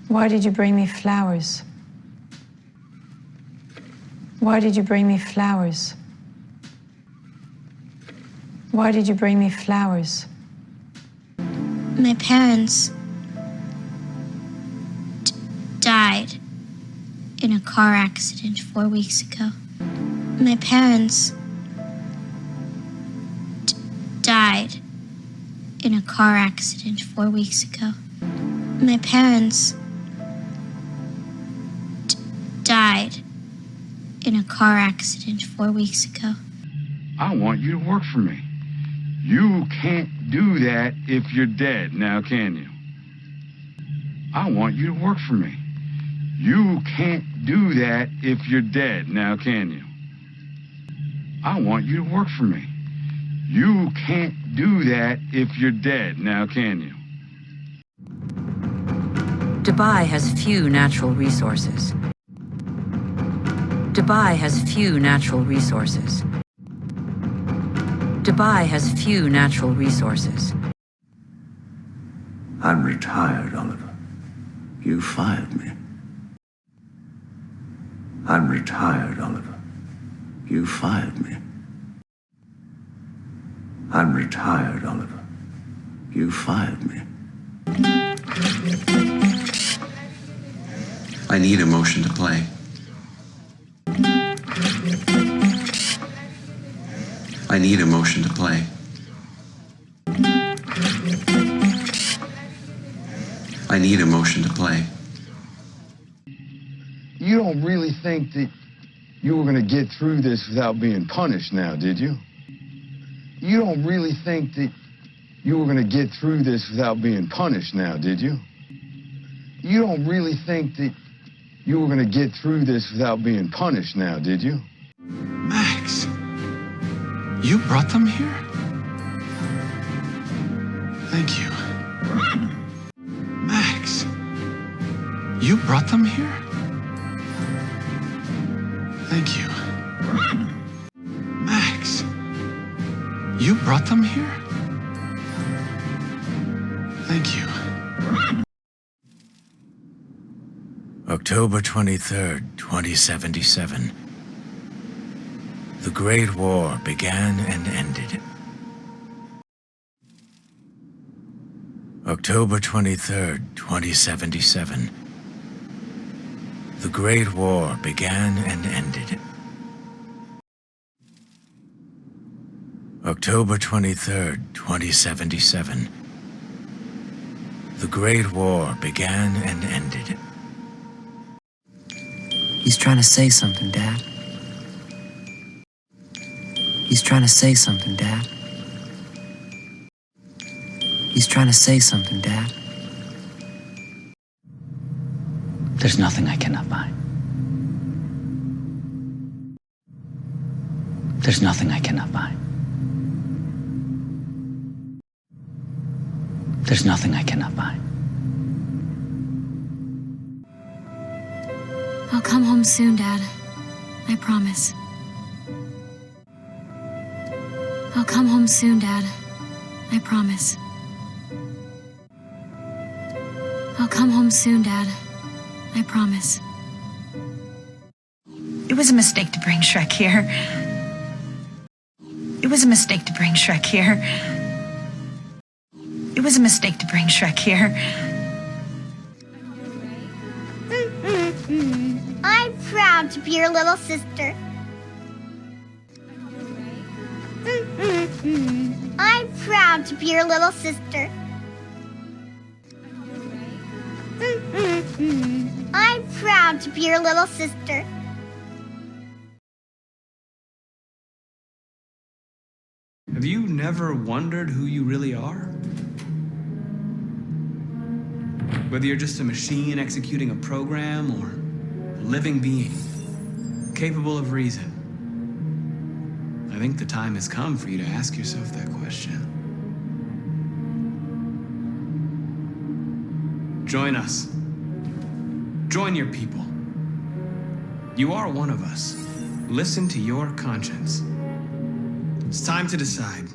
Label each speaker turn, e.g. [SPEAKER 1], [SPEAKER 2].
[SPEAKER 1] Why did you bring me flowers? Why did you bring me flowers? Why did you bring me flowers?
[SPEAKER 2] My parents died in a car accident 4 weeks ago. My parents died in a car accident 4 weeks ago. My parents died in a car accident 4 weeks ago.
[SPEAKER 3] I want you to work for me. You can't do that if you're dead, now can you? I want you to work for me. You can't do that if you're dead, now can you? I want you to work for me. You can't do that if you're dead, now can you?
[SPEAKER 4] Dubai has few natural resources. Dubai has few natural resources. Dubai has few natural resources.
[SPEAKER 5] I'm retired, Oliver. You fired me. I'm retired, Oliver. You fired me. I'm retired, Oliver. You fired me.
[SPEAKER 6] I need a motion to play. I need a motion to play. I need a motion to play.
[SPEAKER 3] You don't really think that you were going to get through this without being punished now, did you? You don't really think that you were going to get through this without being punished now, did you? You don't really think that you were going to get through this without being punished now, did you?
[SPEAKER 6] Max, you brought them here? Thank you. Max, you brought them here? Thank you. Max, you brought them here? Thank you.
[SPEAKER 7] October 23rd, 2077. The Great War began and ended. October 23rd, 2077. The Great War began and ended. October 23rd, 2077. The Great War began and ended.
[SPEAKER 8] He's trying to say something, Dad. He's trying to say something, Dad. He's trying to say something, Dad.
[SPEAKER 9] There's nothing I cannot buy. There's nothing I cannot buy. There's nothing I cannot buy.
[SPEAKER 2] I'll come home soon, Dad. I promise. I'll come home soon, Dad. I promise. I'll come home soon, Dad. I promise.
[SPEAKER 10] It was a mistake to bring Shrek here. It was a mistake to bring Shrek here. It was a mistake to bring Shrek here.
[SPEAKER 2] I'm proud to be your little sister. I'm proud to be your little sister. I'm proud to be your little sister.
[SPEAKER 11] Have you never wondered who you really are? Whether you're just a machine executing a program or a living being, capable of reason. I think the time has come for you to ask yourself that question. Join us. Join your people. You are one of us. Listen to your conscience. It's time to decide.